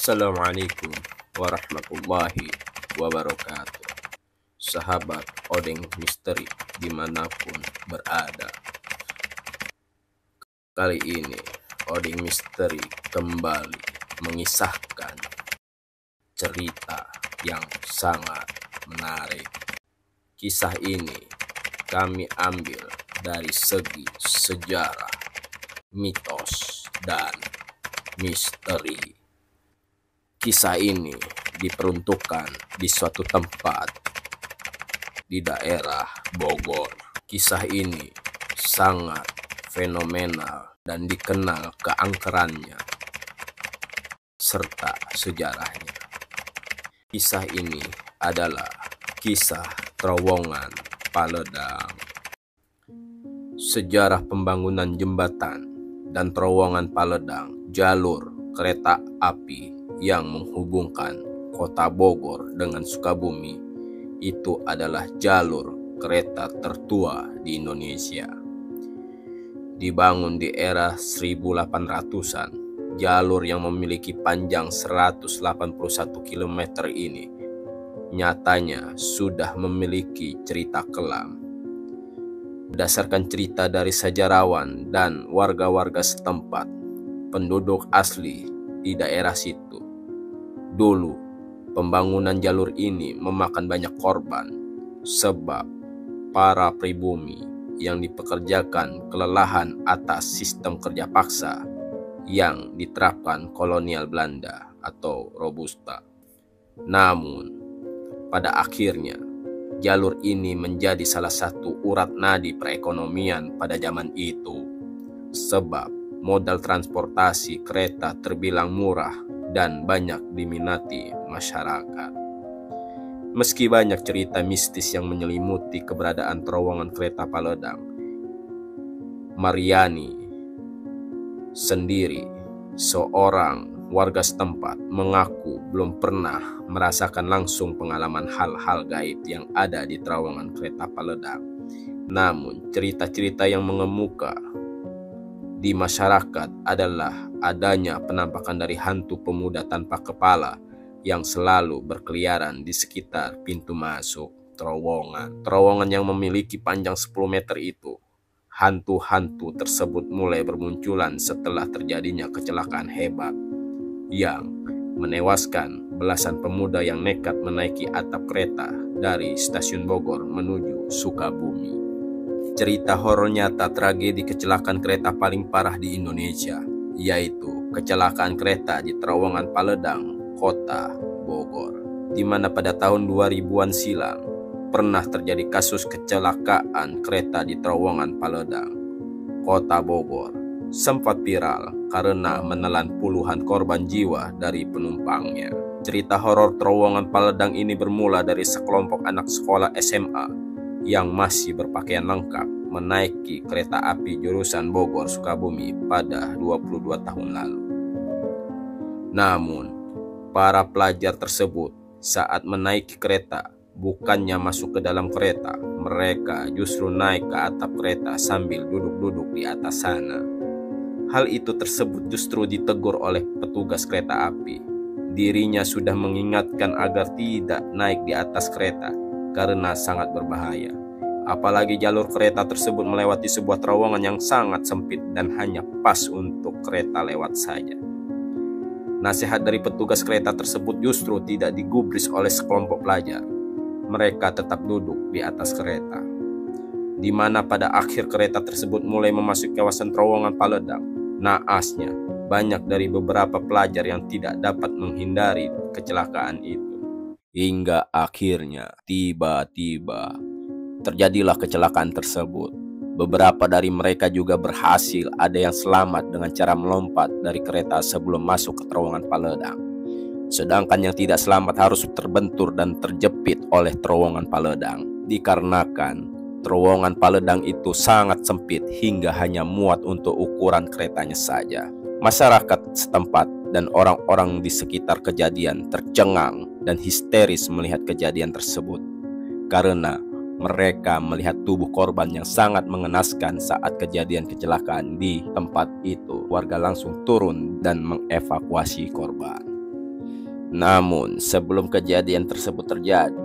Assalamualaikum warahmatullahi wabarakatuh. Sahabat Odeng Misteri dimanapun berada, kali ini Odeng Misteri kembali mengisahkan cerita yang sangat menarik. Kisah ini kami ambil dari segi sejarah, mitos, dan misteri. Kisah ini diperuntukkan di suatu tempat di daerah Bogor. Kisah ini sangat fenomenal dan dikenal keangkerannya serta sejarahnya. Kisah ini adalah kisah terowongan Paledang. Sejarah pembangunan jembatan dan terowongan Paledang, jalur kereta api yang menghubungkan kota Bogor dengan Sukabumi, itu adalah jalur kereta tertua di Indonesia. Dibangun di era 1800-an, jalur yang memiliki panjang 181 km ini nyatanya sudah memiliki cerita kelam. Berdasarkan cerita dari sejarawan dan warga-warga setempat, penduduk asli di daerah situ, dulu pembangunan jalur ini memakan banyak korban sebab para pribumi yang dipekerjakan kelelahan atas sistem kerja paksa yang diterapkan kolonial Belanda atau Robusta. Namun pada akhirnya jalur ini menjadi salah satu urat nadi perekonomian pada zaman itu sebab modal transportasi kereta terbilang murah dan banyak diminati masyarakat. Meski banyak cerita mistis yang menyelimuti keberadaan terowongan kereta Paledang, Mariani sendiri, seorang warga setempat, mengaku belum pernah merasakan langsung pengalaman hal-hal gaib yang ada di terowongan kereta Paledang. Namun cerita-cerita yang mengemuka di masyarakat adalah adanya penampakan dari hantu pemuda tanpa kepala yang selalu berkeliaran di sekitar pintu masuk terowongan. Terowongan yang memiliki panjang 10 meter itu, hantu-hantu tersebut mulai bermunculan setelah terjadinya kecelakaan hebat yang menewaskan belasan pemuda yang nekat menaiki atap kereta dari stasiun Bogor menuju Sukabumi. Cerita horor nyata tragedi kecelakaan kereta paling parah di Indonesia, yaitu kecelakaan kereta di terowongan Paledang, kota Bogor, di mana pada tahun 2000-an silam pernah terjadi kasus kecelakaan kereta di terowongan Paledang, kota Bogor. Sempat viral karena menelan puluhan korban jiwa dari penumpangnya. Cerita horor terowongan Paledang ini bermula dari sekelompok anak sekolah SMA yang masih berpakaian lengkap menaiki kereta api jurusan Bogor Sukabumi pada 22 tahun lalu. Namun, para pelajar tersebut saat menaiki kereta bukannya masuk ke dalam kereta, mereka justru naik ke atap kereta sambil duduk-duduk di atas sana. Hal itu tersebut justru ditegur oleh petugas kereta api. Dirinya sudah mengingatkan agar tidak naik di atas kereta karena sangat berbahaya. Apalagi jalur kereta tersebut melewati sebuah terowongan yang sangat sempit dan hanya pas untuk kereta lewat saja. Nasihat dari petugas kereta tersebut justru tidak digubris oleh sekelompok pelajar. Mereka tetap duduk di atas kereta, di mana pada akhir kereta tersebut mulai memasuki kawasan terowongan Paledang. Naasnya, banyak dari beberapa pelajar yang tidak dapat menghindari kecelakaan itu. Hingga akhirnya tiba-tiba terjadilah kecelakaan tersebut. Beberapa dari mereka juga berhasil, ada yang selamat dengan cara melompat dari kereta sebelum masuk ke terowongan Paledang. Sedangkan yang tidak selamat harus terbentur dan terjepit oleh terowongan Paledang. Dikarenakan terowongan Paledang itu sangat sempit hingga hanya muat untuk ukuran keretanya saja. Masyarakat setempat dan orang-orang di sekitar kejadian tercengang dan histeris melihat kejadian tersebut karena mereka melihat tubuh korban yang sangat mengenaskan saat kejadian kecelakaan di tempat itu. Warga langsung turun dan mengevakuasi korban. Namun sebelum kejadian tersebut terjadi,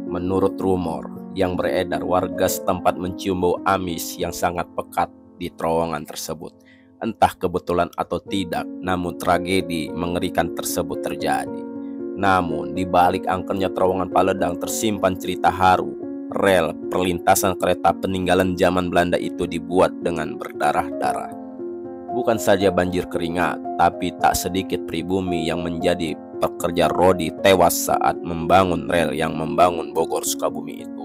menurut rumor yang beredar, warga setempat mencium bau amis yang sangat pekat di terowongan tersebut. Entah kebetulan atau tidak, namun tragedi mengerikan tersebut terjadi. Namun di balik angkernya terowongan Paledang tersimpan cerita haru. Rel perlintasan kereta peninggalan zaman Belanda itu dibuat dengan berdarah-darah. Bukan saja banjir keringat, tapi tak sedikit pribumi yang menjadi pekerja rodi tewas saat membangun rel yang membangun Bogor Sukabumi itu.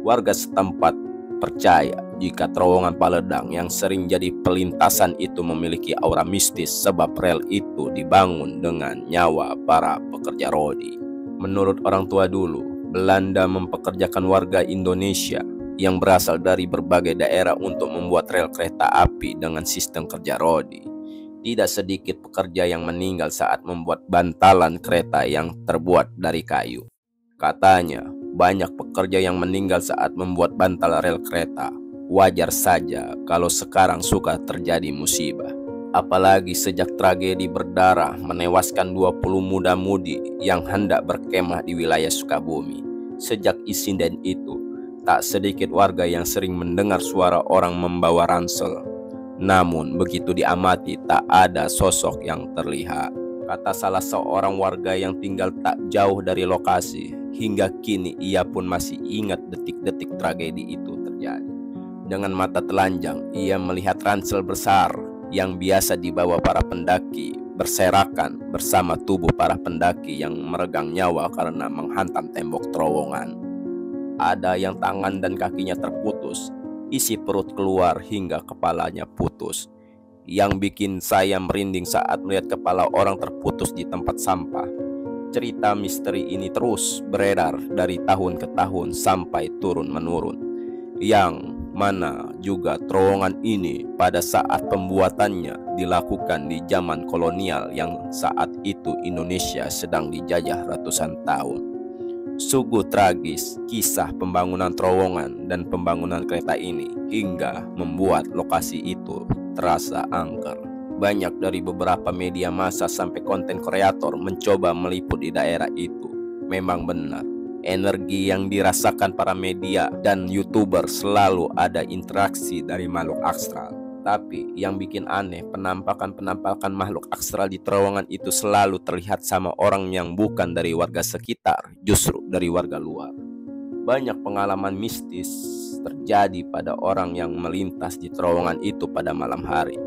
Warga setempat percaya jika terowongan Paledang yang sering jadi pelintasan itu memiliki aura mistis sebab rel itu dibangun dengan nyawa para pekerja rodi. Menurut orang tua dulu, Belanda mempekerjakan warga Indonesia yang berasal dari berbagai daerah untuk membuat rel kereta api dengan sistem kerja rodi. Tidak sedikit pekerja yang meninggal saat membuat bantalan kereta yang terbuat dari kayu. Katanya, banyak pekerja yang meninggal saat membuat bantal rel kereta. Wajar saja kalau sekarang suka terjadi musibah. Apalagi sejak tragedi berdarah menewaskan 20 muda-mudi yang hendak berkemah di wilayah Sukabumi. Sejak insiden itu, tak sedikit warga yang sering mendengar suara orang membawa ransel. Namun begitu diamati tak ada sosok yang terlihat. Kata salah seorang warga yang tinggal tak jauh dari lokasi, hingga kini ia pun masih ingat detik-detik tragedi itu terjadi. Dengan mata telanjang, ia melihat ransel besar yang biasa dibawa para pendaki berserakan bersama tubuh para pendaki yang meregang nyawa karena menghantam tembok terowongan. Ada yang tangan dan kakinya terputus, isi perut keluar hingga kepalanya putus. Yang bikin saya merinding saat melihat kepala orang terputus di tempat sampah. Cerita misteri ini terus beredar dari tahun ke tahun sampai turun-menurun. Yang mana juga terowongan ini pada saat pembuatannya dilakukan di zaman kolonial yang saat itu Indonesia sedang dijajah ratusan tahun. Sungguh tragis kisah pembangunan terowongan dan pembangunan kereta ini hingga membuat lokasi itu terasa angker. Banyak dari beberapa media massa sampai konten kreator mencoba meliput di daerah itu. Memang benar, energi yang dirasakan para media dan YouTuber selalu ada interaksi dari makhluk astral. Tapi yang bikin aneh, penampakan makhluk astral di terowongan itu selalu terlihat sama orang yang bukan dari warga sekitar, justru dari warga luar. Banyak pengalaman mistis terjadi pada orang yang melintas di terowongan itu pada malam hari.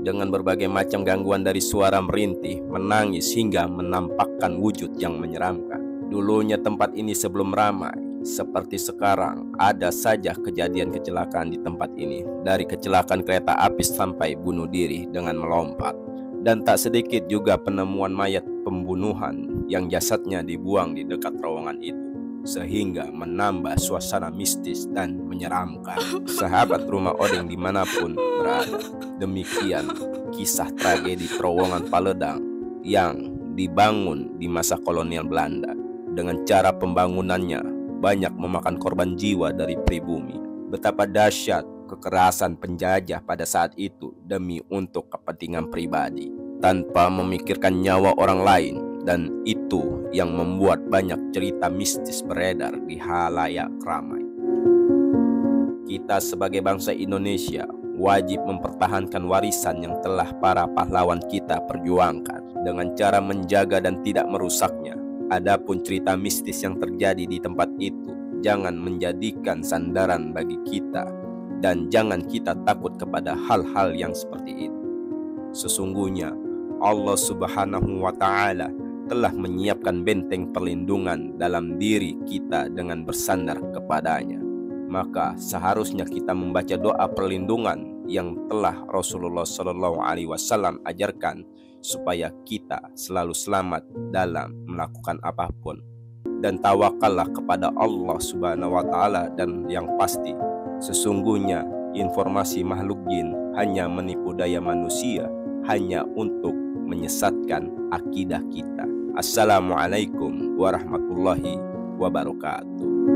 Dengan berbagai macam gangguan dari suara merintih, menangis hingga menampakkan wujud yang menyeramkan. Dulunya tempat ini sebelum ramai, seperti sekarang ada saja kejadian kecelakaan di tempat ini. Dari kecelakaan kereta api sampai bunuh diri dengan melompat. Dan tak sedikit juga penemuan mayat pembunuhan yang jasadnya dibuang di dekat terowongan itu. Sehingga menambah suasana mistis dan menyeramkan. Sahabat Rumah Odeng dimanapun berada, demikian kisah tragedi terowongan Paledang yang dibangun di masa kolonial Belanda. Dengan cara pembangunannya banyak memakan korban jiwa dari pribumi. Betapa dahsyat kekerasan penjajah pada saat itu demi untuk kepentingan pribadi tanpa memikirkan nyawa orang lain. Dan itu yang membuat banyak cerita mistis beredar di halayak ramai. Kita sebagai bangsa Indonesia wajib mempertahankan warisan yang telah para pahlawan kita perjuangkan dengan cara menjaga dan tidak merusaknya. Adapun cerita mistis yang terjadi di tempat itu jangan menjadikan sandaran bagi kita, dan jangan kita takut kepada hal-hal yang seperti itu. Sesungguhnya Allah Subhanahu wa Ta'ala telah menyiapkan benteng perlindungan dalam diri kita dengan bersandar kepadanya. Maka seharusnya kita membaca doa perlindungan yang telah Rasulullah SAW ajarkan supaya kita selalu selamat dalam melakukan apapun. Dan tawakallah kepada Allah Subhanahu wa Ta'ala. Dan yang pasti, sesungguhnya informasi makhluk jin hanya menipu daya manusia, hanya untuk menyesatkan akidah kita. Assalamualaikum warahmatullahi wabarakatuh.